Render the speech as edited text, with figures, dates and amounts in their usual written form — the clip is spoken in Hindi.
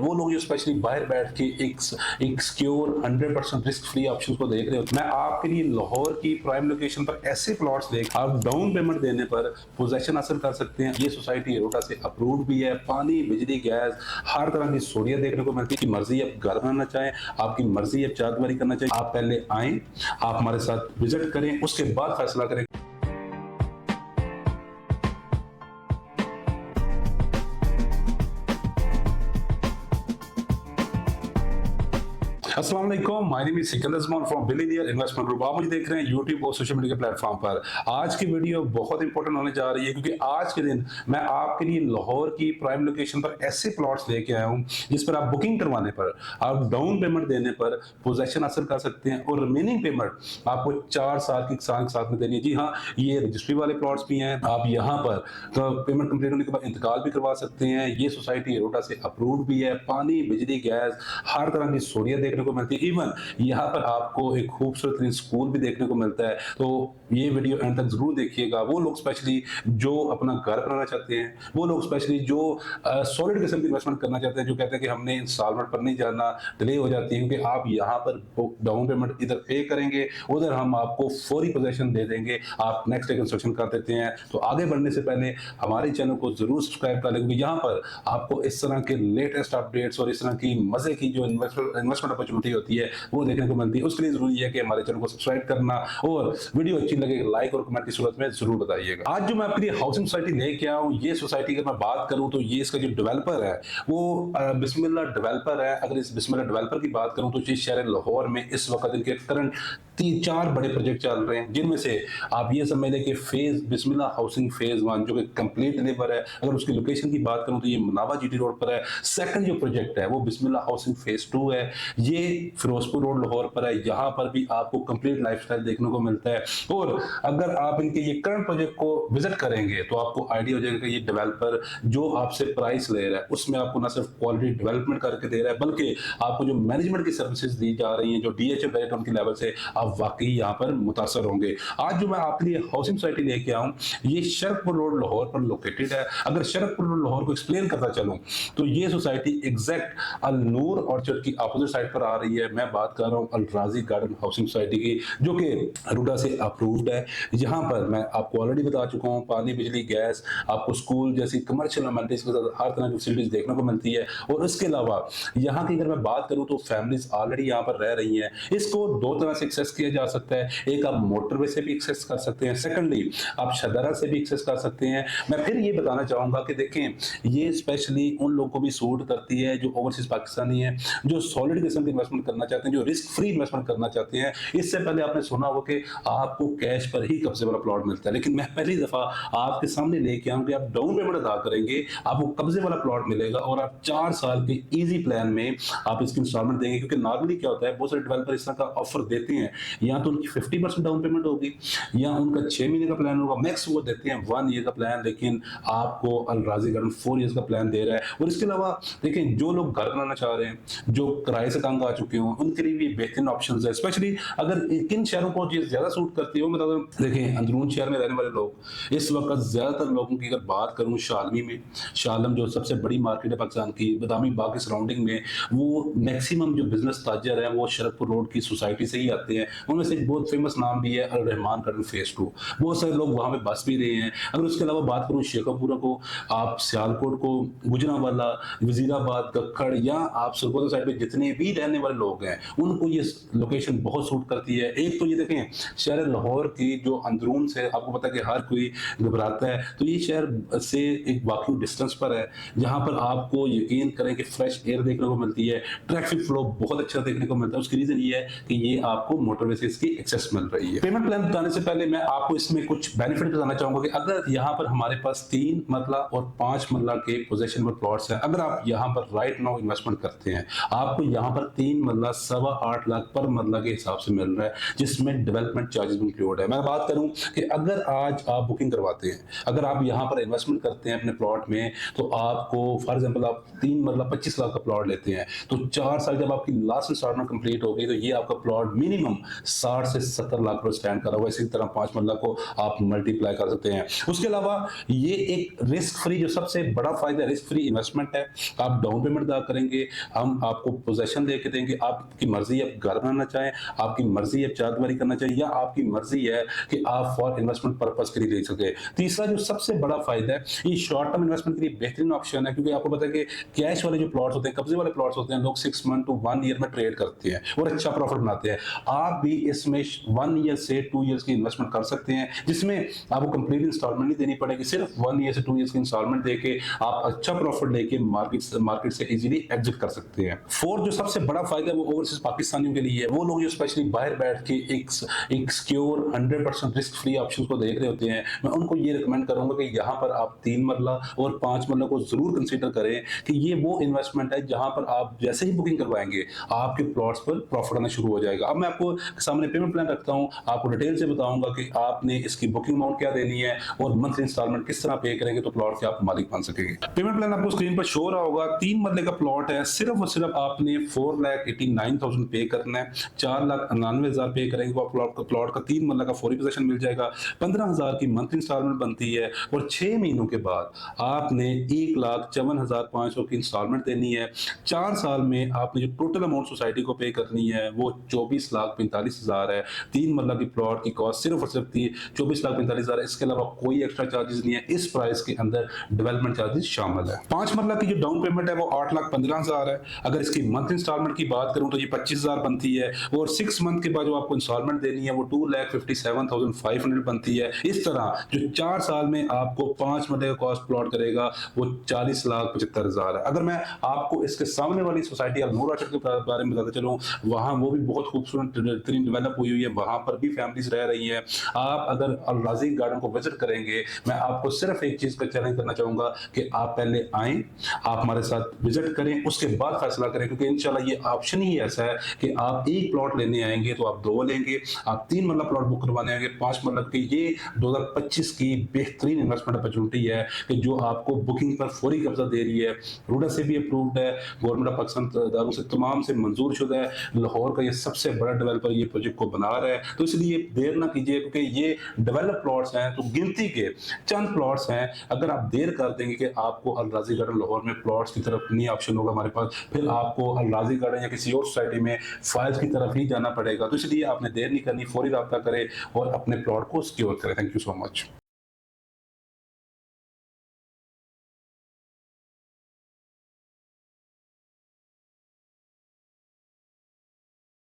वो लोग जो स्पेशली बाहर बैठ के एक सिक्योर 100% रिस्क फ्री ऑप्शन को देख रहे हो, मैं आपके लिए लाहौर की प्राइम लोकेशन पर ऐसे प्लॉट्स देख आप डाउन पेमेंट देने पर पोजेशन हासिल कर सकते हैं। ये सोसाइटी एरोटा से अप्रूव्ड भी है, पानी बिजली गैस हर तरह की सहूलियत देखने को मिलती है। की मर्जी आप घर बनाना चाहें, आपकी मर्जी आप चारदीवारी करना चाहें, आप पहले आए, आप हमारे साथ विजिट करें, उसके बाद फैसला करें। अस्सलाम वालेकुम, my name is Sikandar Usman from billionaire investment group. आप मुझे देख रहे हैं यूट्यूब और सोशल मीडिया के प्लेटफॉर्म पर। आज की वीडियो बहुत इंपॉर्टेंट होने जा रही है क्योंकि आज के दिन मैं आपके लिए लाहौर की प्राइम लोकेशन पर ऐसे प्लॉट्स लेके आया हूं जिस पर आप बुकिंग करवाने पर, आप डाउन पेमेंट देने पर पोजेशन हासिल कर सकते हैं और रिमेनिंग पेमेंट आपको 4 साल की साथ में देनी है। जी हाँ, ये रजिस्ट्री वाले प्लॉट्स भी हैं। आप यहाँ पर तो पेमेंट कंप्लीट होने के बाद इंतकाल भी करवा सकते हैं। ये सोसाइटी एरोटा से अप्रूव्ड भी है, पानी बिजली गैस हर तरह की सहूलियत देखने को मिलती है। इवन यहाँ पर आपको एक खूबसूरत स्कूल भी देखने को मिलता है। तो ये वीडियो एंड तक जरूर देखिएगा। वो लोग स्पेशली जो अपना घर बनाना चाहते हैं, वो लोग स्पेशली जो सॉलिड किस्म की इन्वेस्टमेंट करना चाहते हैं, जो कहते हैं कि हमने इंस्टॉलमेंट पर नहीं जाना, डिले हो जाती है, क्योंकि आप यहाँ पर डाउन पेमेंट इधर पे करेंगे, उधर हम आपको फौरी पोजेशन दे देंगे, आप नेक्स्ट डे कंस्ट्रक्शन कर देते हैं। तो आगे बढ़ने से पहले हमारे चैनल को जरूर सब्सक्राइब कर लें, क्योंकि यहाँ पर आपको इस तरह के लेटेस्ट अपडेट्स और इस तरह की मजे की जो इन्वेस्टमेंट अपॉर्चुनिटी होती है वो देखने को मिलती है। उसके लिए जरूरी है कि हमारे चैनल को सब्सक्राइब करना और वीडियो अच्छी लगे लाइक और कमेंट की सूरत में जरूर बताइएगा। आज जो मैं आपके लिए हाउसिंग सोसाइटी लेके आया हूँ, ये सोसाइटी अगर मैं बात करूँ तो ये इसका जो डेवलपर है वो बिस्मिल्लाह डेवलपर है। अगर इस बिस्मिल्लाह डेवलपर की बात करूँ तो शहर लाहौर में इस वक्त इनके करंट 3-4 बड़े प्रोजेक्ट चल रहे हैं, जिनमें से आप ये समझ लें कि फेज बिस्मिल्लाह हाउसिंग फेज 1 जो कि कंप्लीट डिलीवर है। अगर उसकी लोकेशन की बात करूं तो ये मुनावा जीटी रोड पर है। सेकंड जो प्रोजेक्ट है वो बिस्मिल्लाह हाउसिंग फेज 2 है, ये फिरोजपुर रोड लाहौर पर है। यहाँ पर भी आपको कंप्लीट लाइफस्टाइल देखने को मिलता है। और अगर आप इनके ये करंट प्रोजेक्ट को विजिट करेंगे तो आपको आइडिया हो जाएगा कि ये डेवलपर जो आपसे प्राइस ले रहा है उसमें आपको ना सिर्फ क्वालिटी डेवलपमेंट करके दे रहा है, बल्कि आपको जो मैनेजमेंट की सर्विसेज दी जा रही हैं, जो डीएचए रेट उनकी लेवल से आप वाकई यहाँ पर मुतासर होंगे। आज जो मैं आपके लिए हाउसिंग सोसाइटी लेके आऊं, ये शरकपुर रोड लाहौर पर लोकेटेड है। अगर शरकपुर रोड लाहौर को एक्सप्लेन करता चलूं तो ये सोसाइटी एग्जैक्ट अल नूर ऑर्चर्ड की अपोजिट साइड पर आ रही है। मैं बात कर रहा हूं अल राजी गार्डन हाउसिंग सोसाइटी की, जो कि रूडा से अप्रूव्ड है। यहाँ पर मैं आपको ऑलरेडी बता चुका हूँ, पानी बिजली गैस, आपको स्कूल जैसी कमर्शियल अमेनिटीज के साथ हर तरह की फैसिलिटीज देखने को मिलती है। और इसके अलावा यहाँ की अगर मैं बात करूँ तो फैमिलीज ऑलरेडी यहाँ पर रह रही हैं। इसको 2 तरह से एक्सेस किया जा सकता है। एक आप मोटरवे से भी एक्सेस कर सकते हैं, सेकंडली आप शदारा से भी एक्सेस कर सकते हैं। मैं फिर ये बताना चाहूंगा कि देखें, ये स्पेशली उन लोगों को भी सूट करती है जो ओवरसीज पाकिस्तानी है, जो सॉलिड किस्म की इन्वेस्टमेंट करना चाहते हैं, जो रिस्क फ्री इन्वेस्टमेंट करना चाहते हैं। इससे पहले आपने सुना होगा कि आपको कैश पर ही कब्जे वाला प्लॉट मिलता है, लेकिन मैं पहली दफा आपके सामने लेके आऊं कि आप डाउन पेमेंट अदा करेंगे, आपको कब्जे वाला प्लॉट मिलेगा और आप 4 साल के इजी प्लान में आप इसकी इंस्टॉलमेंट देंगे। क्योंकि नॉर्मली क्या होता है, बहुत सारे डेवलपर इस तरह का ऑफर देते हैं, या तो उनकी 50% डाउन पेमेंट होगी या उनका 6 महीने का प्लान होगा, मैक्स वो देते हैं 1 ईयर का प्लान, लेकिन आपको अल राजी गार्डन 4 ईयर्स का प्लान दे रहा है। और इसके अलावा देखें, जो लोग घर बनाना चाह रहे हैं, जो किराए से तंग आ चुके हों, उनके लिए भी बेहतरीन ऑप्शन है। स्पेशली अगर किन शहरों को चीज ज्यादा सूट करती है वो बता दूं। देखें, अंदरून शहर में रहने वाले लोग इस वक्त ज्यादातर लोगों की अगर बात करूं, शालमी में, शालम जो सबसे बड़ी मार्केट है पाकिस्तान की, बदामी बाग के सराउंडिंग में, वो मैक्सिमम जो बिजनेस ताजर है वो शरकपुर रोड की सोसाइटी से ही आते हैं। उनमें से बहुत फेमस नाम भी है अल रहमान गार्डन फेज 2, बहुत सारे लोग वहां पे बस भी रहे हैं। अगर उसके अलावा बात करूं शेखपुरा को, आप सियालकोट को, गुजरांवाला, वजीराबाद, गक्खड़ या आप सरगोदा साइड पे जितने भी रहने वाले लोग हैं उनको ये लोकेशन बहुत सूट करती है। एक तो ये देखें, शहर लाहौर की जो अंदरून से आपको पता है कि हर कोई घबराता है, तो ये शहर से एक वॉकिंग डिस्टेंस पर है, जहां पर आपको यकीन करें कि फ्रेश एयर देखने को मिलती है, ट्रैफिक फ्लो बहुत अच्छा देखने को मिलता है। उसकी रीजन ये है कि ये आपको मोटरवे से इसकी एक्सेस मिल रही है। पेमेंट प्लान बताने से पहले मैं आपको इसमें कुछ बेनिफिट बताना चाहूंगा कि अगर यहाँ पर हमारे पास 3 मरला और 5 मरला के पोजीशन पर प्लॉट्स हैं, अगर आप यहाँ पर राइट नाउ इन्वेस्टमेंट करते हैं, आपको यहाँ पर 3 3 मरला 8.25 लाख पर मरला के हिसाब से मिल रहा है, जिसमें डेवलपमेंट चार्जेस भी इंक्लूड है। मैं बात करूं कि अगर आज आप बुकिंग करवाते हैं, अगर आप यहाँ पर इन्वेस्टमेंट करते हैं अपने प्लॉट में, तो आपको फॉर एग्जाम्पल आप 3 मरला 25 लाख का प्लॉट लेते हैं, तो 4 साल जब आपकी लास्ट इंस्टॉलमेंट कंप्लीट हो गई, तो ये आपका प्लॉट मिनिमम 60 से 70 लाख पर स्टैंड कर रहा होगा। इसी तरह 5 मरला को आप मल्टीप्लाई कर सकते हैं। उसके अलावा ये एक रिस्क फ्री, जो सबसे बड़ा फायदा रिस्क फ्री इन्वेस्टमेंट है। आप डाउन पेमेंट अदा करेंगे, हम आपको पोजेशन लेके देंगे, आपकी मर्जी है आप घर बनाना चाहें, आपकी मर्जी है चारदीवारी करना चाहिए, या आपकी मर्जी है कि आप फॉर इन्वेस्टमेंट पर्पस के लिए ले सके। तीसरा जो सबसे बड़ा फायदा है, ये शॉर्ट टर्म इन्वेस्टमेंट के लिए बेहतरीन ऑप्शन है, क्योंकि आपको पता है कि कैश वाले जो प्लॉट्स होते हैं, कब्जे वाले प्लॉट्स होते हैं, लोग 6 मंथ टू 1 ईयर में ट्रेड करते हैं और अच्छा प्रॉफिट बनाते हैं। आप भी इसमें 1 ईयर से 2 ईयर्स की इन्वेस्टमेंट कर सकते हैं, जिसमें आपको कंप्लीट इंस्टॉलमेंट नहीं देनी पड़ेगी। सिर्फ 1 ईयर से 2 ईयर्स की इंस्टॉलमेंट देके आप अच्छा प्रॉफिट लेके मार्केट से इजीली एग्जिट कर सकते हैं। फोर्थ जो सबसे बड़ा फायदा है वो ओवरसीज पाकिस्तानियों के लिए है। वो लोग जो स्पेशली बाहर बैठ के एक सिक्योर 100% रिस्क फ्री ऑप्शन को देख रहे होते हैं, मैं उनको ये रिकमेंड करूंगा कि यहाँ पर आप 3 मरला और 5 मरला को जरूर कंसीडर करें कि ये वो इन्वेस्टमेंट है जहां पर आप जैसे ही बुकिंग करवाएंगे आपके प्लॉट्स पर प्रॉफिट आना शुरू हो जाएगा। अब मैं आपको सामने पेमेंट प्लान रखता हूं, आपको डिटेल से बताऊंगा कि आपने इसकी बुकिंग अमाउंट क्या देनी है और मंथली इंस्टॉलमेंट किस तरह पे करेंगे तो प्लॉट के आप मालिक बन सकेंगे। पेमेंट प्लान आपको स्क्रीन पर शो रहा होगा। 3 मरले का प्लॉट है, सिर्फ और सिर्फ आपने 4,89,000 पे करना है। 4,99,000 पे करेंगे तो प्लॉट का 3 मरला का फौरी पोजीशन मिल जाएगा। 15,000 की मंथली इंस्टॉलमेंट बनती है और 6 महीनों के बाद आपने 1,54,500 की इंस्टॉलमेंट देनी है। 4 साल में आपने जो टोटल अमाउंट सोसाइटी को पे करनी है वो 24,45,000 है। 3 मरला की प्लॉट की कॉस्ट सिर्फ और सिर्फ 24,45,000 है। इसके अलावा कोई एक्स्ट्रा चार्जेस नहीं है। इस प्राइस के अंदर डेवलपमेंट चार्जेस शामिल है। 5 मरला की जो डाउन पेमेंट है वो 8,15,000 है। अगर इसकी मंथ इंस्टॉलमेंट की बात करूं तो ये 25,000 बनती है और 6 मंथ के बाद जो आपको इंस्टॉलमेंट देनी है वो 2,57,500 बनती है। इस तरह जो 4 साल में आपको 5 मरले का कॉस्ट प्लॉट करेगा वो 40,75,000 है। अगर मैं आपको इसके सामने वाली सोसाइटी अल्नूर ऑर्चर्ड के बारे में बताता चलूं, वहां वो भी बहुत खूबसूरत डेवलप हुई हुई है, वहां पर भी फैमिलीज रह रही हैं। आप अगर अल राजी गार्डन को विजिट करेंगे, मैं आपको सिर्फ एक चीज का चैलेंज करना चाहूंगा कि आप पहले आएं, आप हमारे साथ विजिट करें, उसके बाद फैसला करें, क्योंकि इंशाल्लाह ये ऑप्शन ही ऐसा है कि आप एक प्लॉट लेने आएंगे तो आप 2 लेंगे, आप 3 मरला प्लॉट बुक करवाने आएंगे 5 मरला की। ये 2025 की बेहतरीन इन्वेस्टमेंट अपॉर्चुनिटी है कि जो आपको बुकिंग पर फौरी कब्जा दे रही है। रूडा से भी अप्रूव्ड है, गवर्नमेंट ऑफ पाकिस्तान दारों से तमाम से मंजूर शुदा है। लाहौर का ये सबसे बड़ा डेवलपर ये प्रोजेक्ट को बना रहा है, तो इसलिए देर ना कीजिए, क्योंकि ये डेवलप प्लॉट्स हैं तो गिनती के चंद प्लॉट्स हैं। अगर आप देर कर देंगे कि आपको अल राजी गार्डन लाहौर में प्लॉट्स की तरफ नहीं ऑप्शन होगा हमारे पास, फिर आपको अल राजी गार्डन या किसी और सोसाइटी में फाइल्स की तरफ ही जाना पड़ेगा। तो इसलिए आपने देर नहीं करनी, फौरी रब्ता करें और अपने प्लॉट को सिक्योर करें। Thank you so much.